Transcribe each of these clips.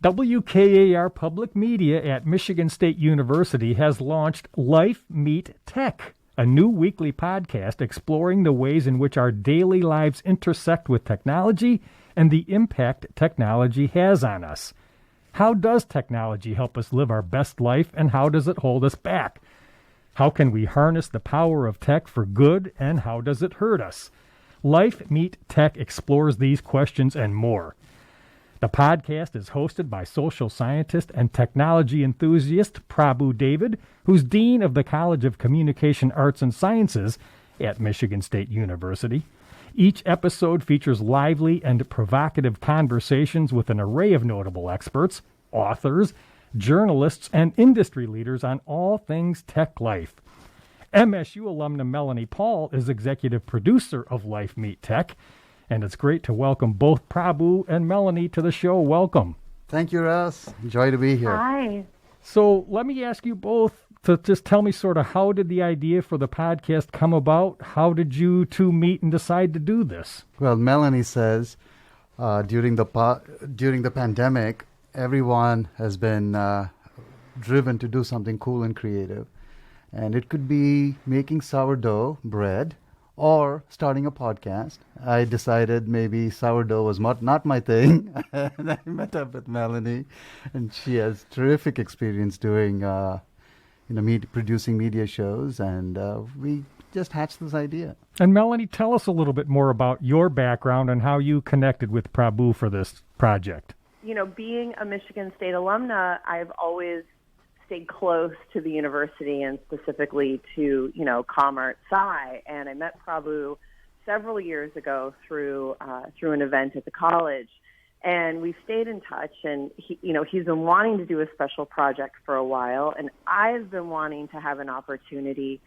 WKAR Public Media at Michigan State University has launched Life Meet Tech, a new weekly podcast exploring the ways in which our daily lives intersect with technology and the impact technology has on us. How does technology help us live our best life, and how does it hold us back? How can we harness the power of tech for good, and how does it hurt us? Life Meet Tech explores these questions and more. The podcast is hosted by social scientist and technology enthusiast Prabhu David, who's Dean of the College of Communication Arts and Sciences at Michigan State University. Each episode features lively and provocative conversations with an array of notable experts, authors, journalists, and industry leaders on all things tech life. MSU alumna Melanie Paul is executive producer of Life Meet Tech, and it's great to welcome both Prabhu and Melanie to the show. Welcome. Thank you, Russ. Joy to be here. Hi. So let me ask you both to just tell me sort of how did the idea for the podcast come about? How did you two meet and decide to do this? Well, Melanie says during the pandemic, everyone has been driven to do something cool and creative. And it could be making sourdough bread or starting a podcast. I decided maybe sourdough was not my thing. And I met up with Melanie, and she has terrific experience doing, producing media shows, and we just hatched this idea. And Melanie, tell us a little bit more about your background and how you connected with Prabhu for this project. You know, being a Michigan State alumna, I've always stayed close to the university and specifically to, ComArt Sci. And I met Prabhu several years ago through an event at the college. And we stayed in touch, and he's been wanting to do a special project for a while, and I've been wanting to have an opportunity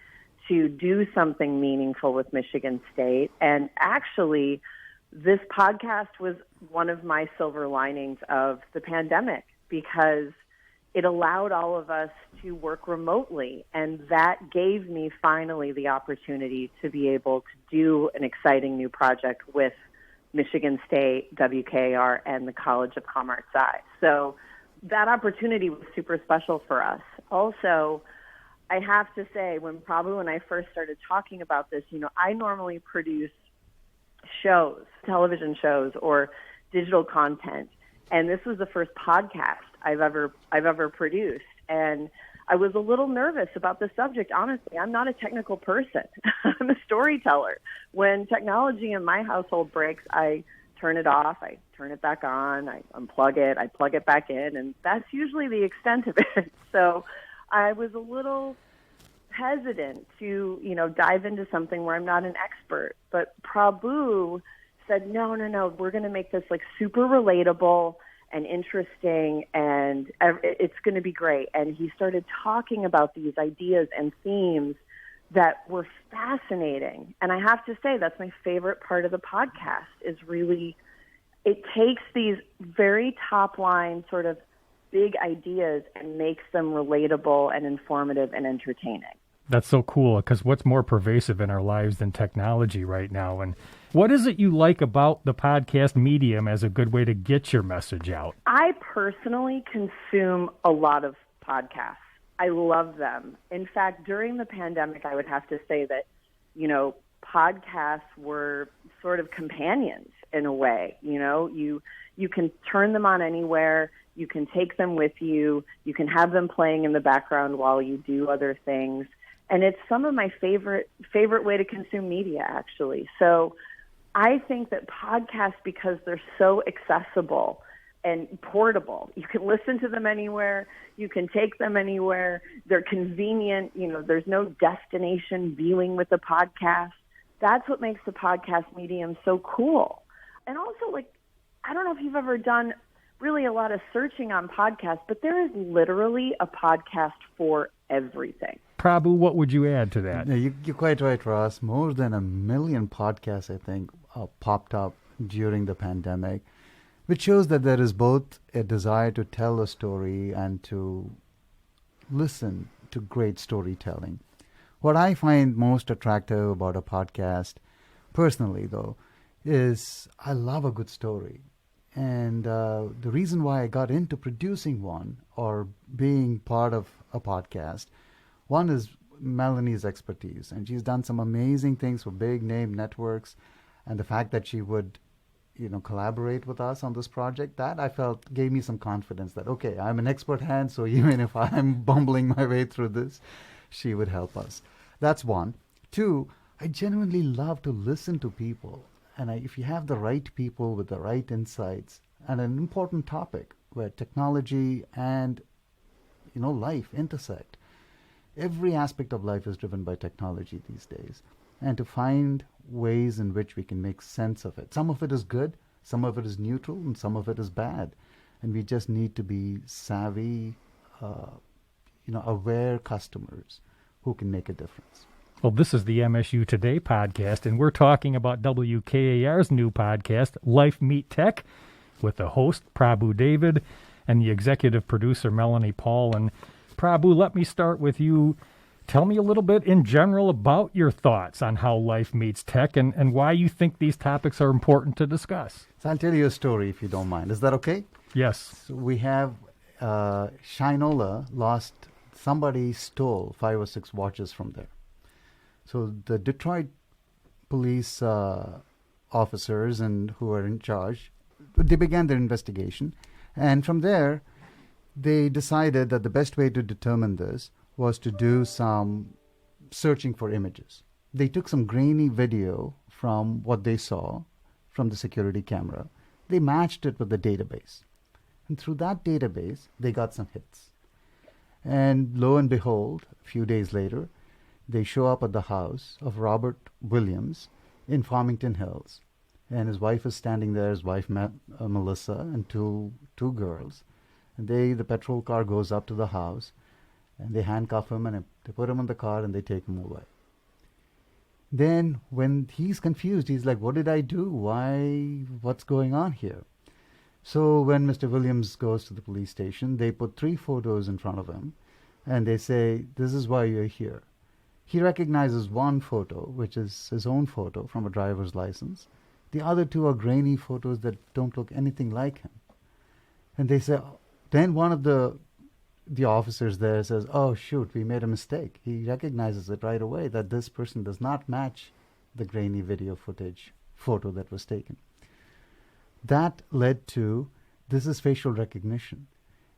to do something meaningful with Michigan State. And actually, this podcast was one of my silver linings of the pandemic, because it allowed all of us to work remotely, and that gave me finally the opportunity to be able to do an exciting new project with Michigan State, WKAR, and the College of ComArt Sci. So that opportunity was super special for us. Also, I have to say, when Prabhu and I first started talking about this, I normally produce shows, television shows, or digital content, and this was the first podcast I've ever produced. And I was a little nervous about the subject. Honestly, I'm not a technical person. I'm a storyteller. When technology in my household breaks, I turn it off, I turn it back on, I unplug it, I plug it back in, and that's usually the extent of it. So I was a little hesitant to, dive into something where I'm not an expert. But Prabhu said, no, we're going to make this like super relatable and interesting, and it's going to be great. And he started talking about these ideas and themes that were fascinating. And I have to say, that's my favorite part of the podcast, is really, it takes these very top-line sort of big ideas and makes them relatable and informative and entertaining. That's so cool, because what's more pervasive in our lives than technology right now? And what is it you like about the podcast medium as a good way to get your message out? I personally consume a lot of podcasts. I love them. In fact, during the pandemic, I would have to say that, podcasts were sort of companions in a way. You can turn them on anywhere. You can take them with you. You can have them playing in the background while you do other things. And it's some of my favorite way to consume media, actually. So I think that podcasts, because they're so accessible and portable, you can listen to them anywhere, you can take them anywhere, they're convenient, there's no destination viewing with the podcast. That's what makes the podcast medium so cool. And also, I don't know if you've ever done really a lot of searching on podcasts, but there is literally a podcast for everything. Prabhu, what would you add to that? Yeah, you're quite right, Ross. More than 1 million podcasts, I think, popped up during the pandemic, which shows that there is both a desire to tell a story and to listen to great storytelling. What I find most attractive about a podcast, personally though, is I love a good story. And the reason why I got into producing one or being part of a podcast, one is Melanie's expertise. And she's done some amazing things for big name networks. And the fact that she would, collaborate with us on this project, that I felt gave me some confidence that, okay, I'm an expert hand, so even if I'm bumbling my way through this, she would help us. That's one. Two, I genuinely love to listen to people. And if you have the right people with the right insights and an important topic where technology and, life intersect, every aspect of life is driven by technology these days. And to find ways in which we can make sense of it. Some of it is good, some of it is neutral, and some of it is bad. And we just need to be savvy, aware customers who can make a difference. Well, this is the MSU Today podcast, and we're talking about WKAR's new podcast, Life Meet Tech, with the host, Prabhu David, and the executive producer, Melanie Paul. And Prabhu, let me start with you. Tell me a little bit in general about your thoughts on how life meets tech and why you think these topics are important to discuss. So I'll tell you a story, if you don't mind. Is that okay? Yes. So we have Shinola somebody stole 5 or 6 watches from there. So the Detroit police officers and who are in charge, they began their investigation. And from there, they decided that the best way to determine this was to do some searching for images. They took some grainy video from what they saw from the security camera. They matched it with the database. And through that database, they got some hits. And lo and behold, a few days later, they show up at the house of Robert Williams in Farmington Hills. And his wife is standing there, his wife, Melissa, and two girls. And the patrol car goes up to the house, and they handcuff him, and they put him in the car, and they take him away. Then when he's confused, he's like, what did I do? What's going on here? So when Mr. Williams goes to the police station, they put 3 photos in front of him, and they say, this is why you're here. He recognizes one photo, which is his own photo from a driver's license. The other 2 are grainy photos that don't look anything like him. And they say, then one of the officers there says, oh, shoot, we made a mistake. He recognizes it right away that this person does not match the grainy video photo that was taken. That led to, this is facial recognition.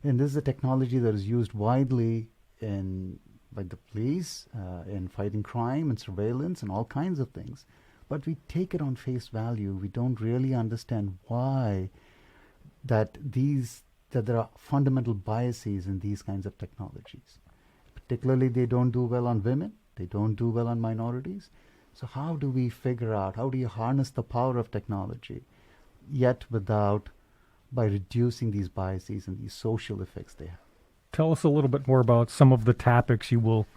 And this is a technology that is used widely by the police, in fighting crime and surveillance and all kinds of things. But we take it on face value. We don't really understand why that there are fundamental biases in these kinds of technologies. Particularly, they don't do well on women. They don't do well on minorities. So how do we figure out, how do you harness the power of technology, yet by reducing these biases and these social effects they have? Tell us a little bit more about some of the topics you will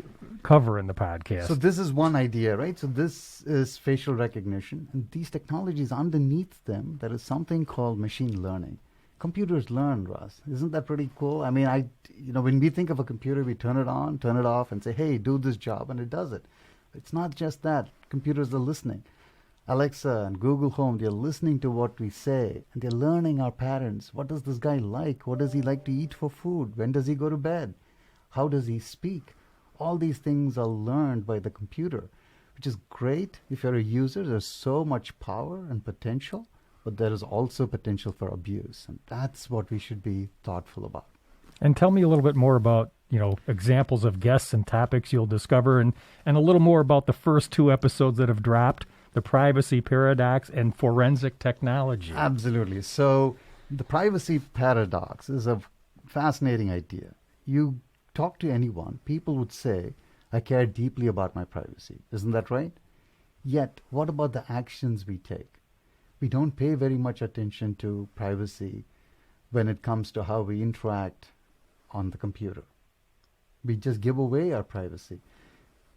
cover in the podcast. So this is one idea, right? So this is facial recognition. And these technologies, underneath them, there is something called machine learning. Computers learn, Russ. Isn't that pretty cool? I mean, when we think of a computer, we turn it on, turn it off, and say, hey, do this job, and it does it. It's not just that. Computers are listening. Alexa and Google Home, they're listening to what we say, and they're learning our patterns. What does this guy like? What does he like to eat for food? When does he go to bed? How does he speak? All these things are learned by the computer, which is great if you're a user. There's so much power and potential, but there is also potential for abuse, and that's what we should be thoughtful about. And tell me a little bit more about, examples of guests and topics you'll discover, and a little more about the first 2 episodes that have dropped, the privacy paradox and forensic technology. Absolutely. So the privacy paradox is a fascinating idea. You talk to anyone, people would say, I care deeply about my privacy. Isn't that right? Yet, what about the actions we take? We don't pay very much attention to privacy when it comes to how we interact on the computer. We just give away our privacy.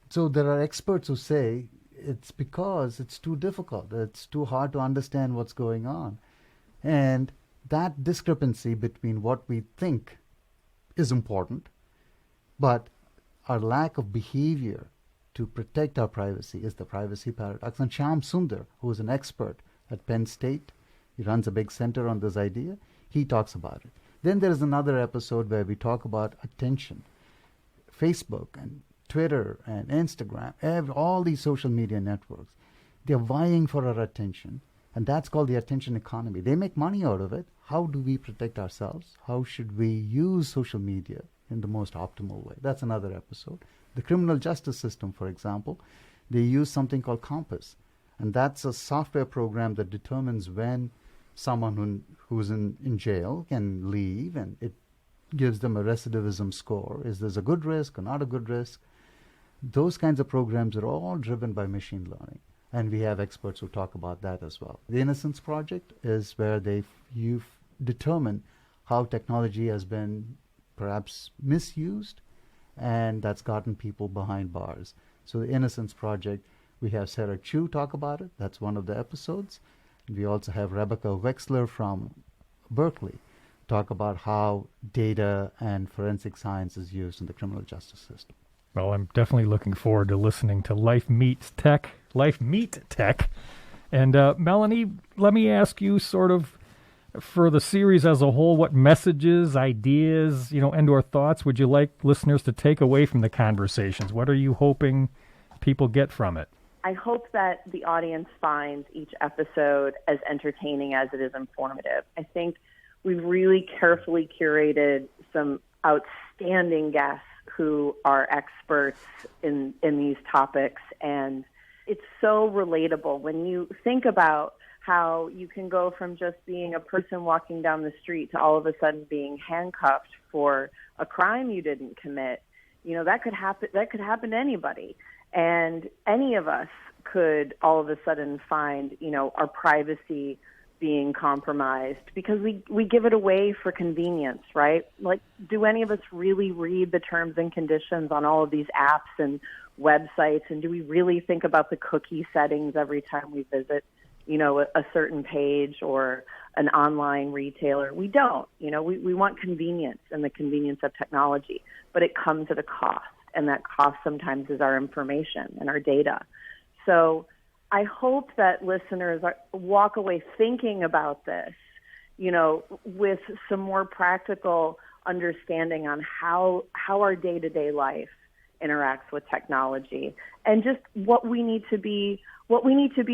So there are experts who say it's because it's too difficult. It's too hard to understand what's going on. And that discrepancy between what we think is important, but our lack of behavior to protect our privacy is the privacy paradox. And Shyam Sundar, who is an expert at Penn State He runs a big center on this idea. He talks about it. Then there's another episode where we talk about attention. Facebook and Twitter and Instagram, all these social media networks, they're vying for our attention. And that's called the attention economy. They make money out of it. How do we protect ourselves? How should we use social media in the most optimal way? That's another episode. The criminal justice system, for example, they use something called Compass. And that's a software program that determines when someone who's in jail can leave, and it gives them a recidivism score. Is this a good risk or not a good risk? Those kinds of programs are all driven by machine learning. And we have experts who talk about that as well. The Innocence Project is where you've determined how technology has been perhaps misused, and that's gotten people behind bars. So the Innocence Project, we have Sarah Chu talk about it. That's one of the episodes. And we also have Rebecca Wexler from Berkeley talk about how data and forensic science is used in the criminal justice system. Well, I'm definitely looking forward to listening to Life Meet Tech. And Melanie, let me ask you sort of, for the series as a whole, what messages, ideas, and/or thoughts would you like listeners to take away from the conversations? What are you hoping people get from it? I hope that the audience finds each episode as entertaining as it is informative. I think we've really carefully curated some outstanding guests who are experts in these topics, and it's so relatable when you think about how you can go from just being a person walking down the street to all of a sudden being handcuffed for a crime you didn't commit. That could happen to anybody. And any of us could all of a sudden find, our privacy being compromised because we give it away for convenience, right? Like, do any of us really read the terms and conditions on all of these apps and websites? And do we really think about the cookie settings every time we visit, a certain page or an online retailer? We don't. We want convenience and the convenience of technology, but it comes at a cost. And that cost sometimes is our information and our data. So I hope that listeners walk away thinking about this, with some more practical understanding on how our day-to-day life interacts with technology, and just what we need to be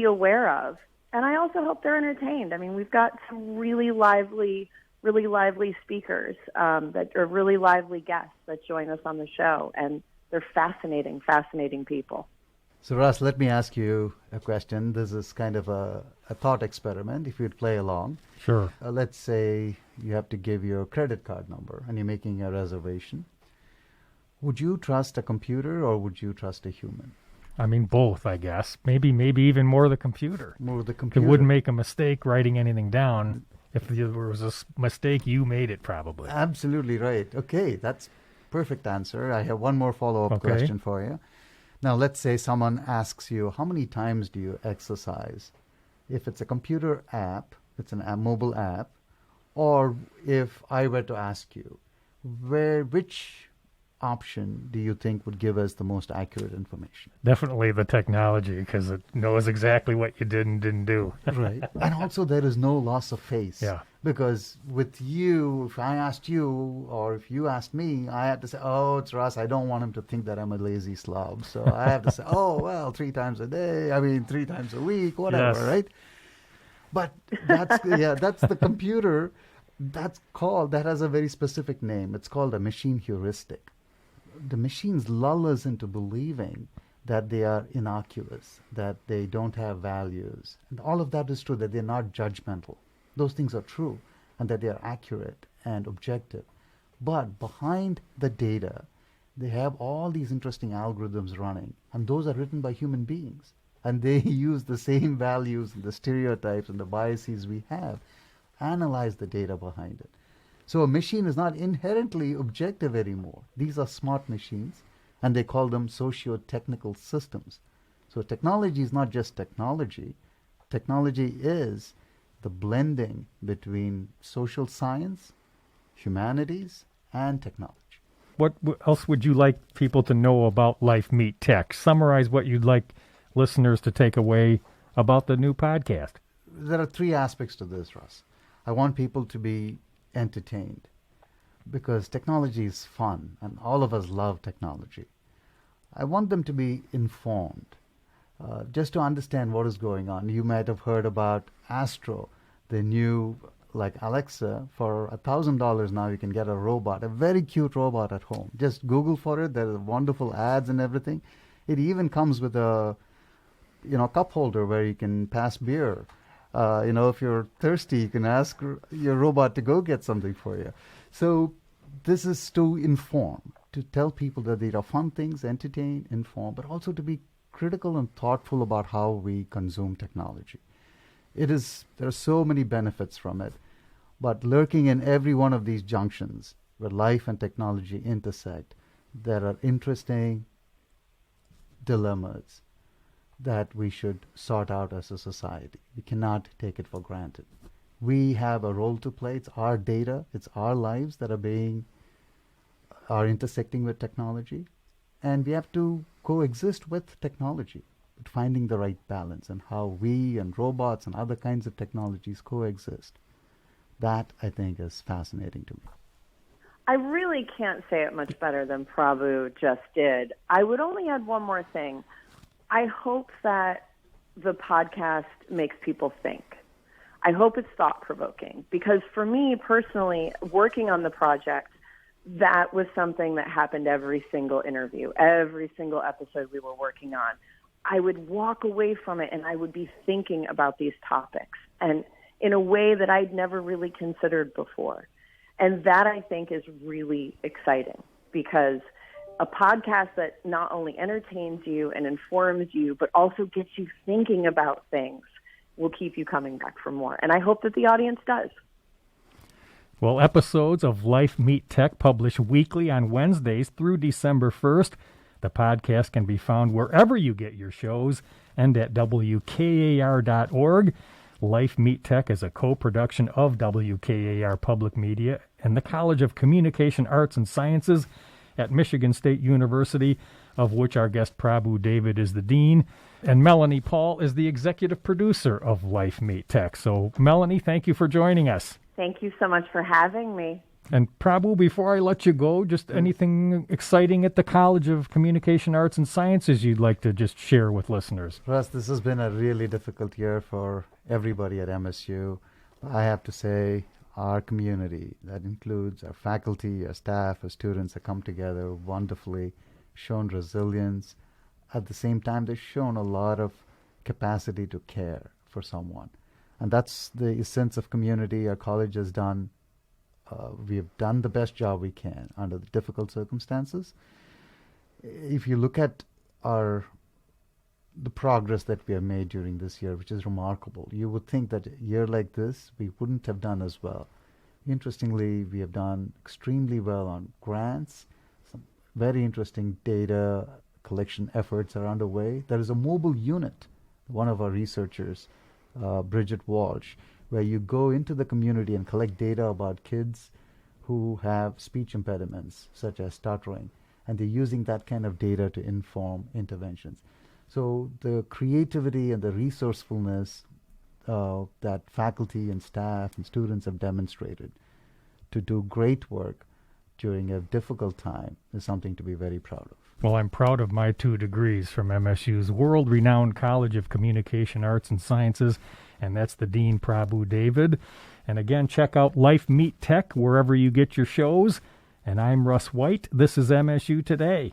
aware of. And I also hope they're entertained. I mean, we've got some really lively speakers that are really lively guests that join us on the show, and they're fascinating people. So, Russ, let me ask you a question. This is kind of a thought experiment, if you'd play along. Sure. Let's say you have to give your credit card number and you're making a reservation. Would you trust a computer or would you trust a human? I mean, both, I guess. Maybe even more the computer. More the computer. It wouldn't make a mistake writing anything down. If there was a mistake, you made it probably. Absolutely right. Okay, that's perfect answer. I have one more follow-up question for you. Now, let's say someone asks you, how many times do you exercise? If it's a computer app, it's a mobile app, or if I were to ask you, which option do you think would give us the most accurate information? Definitely the technology, because it knows exactly what you did and didn't do. Right. And also there is no loss of face. Yeah. Because with you, if I asked you or if you asked me, I had to say, oh, it's Russ. I don't want him to think that I'm a lazy slob. So I have to say, 3 times a day. 3 times a week, whatever, yes. Right? But that's the computer. That has a very specific name. It's called a machine heuristic. The machines lull us into believing that they are innocuous, that they don't have values. And all of that is true, that they're not judgmental. Those things are true, and that they are accurate and objective. But behind the data, they have all these interesting algorithms running, and those are written by human beings. And they use the same values and the stereotypes and the biases we have, analyze the data behind it. So a machine is not inherently objective anymore. These are smart machines, and they call them socio-technical systems. So technology is not just technology. Technology is the blending between social science, humanities, and technology. What else would you like people to know about Life Meet Tech? Summarize what you'd like listeners to take away about the new podcast. there are three aspects to this, Russ. I want people to be entertained because technology is fun and all of us love technology. I want them to be informed, just to understand what is going on. You might have heard about Astro, the new, like Alexa. For $1,000 now you can get a robot, a very cute robot at home. Just Google for it. There's wonderful ads and everything. It even comes with a cup holder where you can pass beer. If you're thirsty, you can ask your robot to go get something for you. So this is to inform, to tell people that these are fun things, entertain, inform, but also to be critical and thoughtful about how we consume technology. There are so many benefits from it, but lurking in every one of these junctions where life and technology intersect, there are interesting dilemmas that we should sort out as a society. We cannot take it for granted. We have a role to play. It's our data, it's our lives that are intersecting with technology, and we have to coexist with technology, but finding the right balance and how we and robots and other kinds of technologies coexist. That, I think, is fascinating to me. I really can't say it much better than Prabhu just did. I would only add one more thing. I hope that the podcast makes people think. I hope it's thought-provoking, because for me personally, working on the project, that was something that happened every single interview, every single episode we were working on. I would walk away from it and I would be thinking about these topics, and in a way that I'd never really considered before. And that, I think, is really exciting, because a podcast that not only entertains you and informs you, but also gets you thinking about things will keep you coming back for more. And I hope that the audience does. Well, episodes of Life Meet Tech publish weekly on Wednesdays through December 1st. The podcast can be found wherever you get your shows and at WKAR.org. Life Meet Tech is a co-production of WKAR Public Media and the College of Communication Arts and Sciences at Michigan State University, of which our guest Prabhu David is the dean, and Melanie Paul is the executive producer of Life Meet Tech. So, Melanie, thank you for joining us. Thank you so much for having me. And Prabhu, before I let you go, just anything exciting at the College of Communication Arts and Sciences you'd like to just share with listeners? Russ, this has been a really difficult year for everybody at MSU. I have to say, our community, that includes our faculty, our staff, our students, have come together wonderfully, shown resilience. At the same time, they've shown a lot of capacity to care for someone. And that's the essence of community our college has done. We have done the best job we can under the difficult circumstances. If you look at the progress that we have made during this year, which is remarkable, you would think that a year like this, we wouldn't have done as well. Interestingly, we have done extremely well on grants. Some very interesting data collection efforts are underway. There is a mobile unit, one of our researchers, Bridget Walsh, where you go into the community and collect data about kids who have speech impediments, such as stuttering, and they're using that kind of data to inform interventions. So the creativity and the resourcefulness that faculty and staff and students have demonstrated to do great work during a difficult time is something to be very proud of. Well, I'm proud of my 2 degrees from MSU's world-renowned College of Communication Arts and Sciences, and that's the Dean Prabhu David. And again, check out Life Meet Tech wherever you get your shows. And I'm Russ White. This is MSU Today.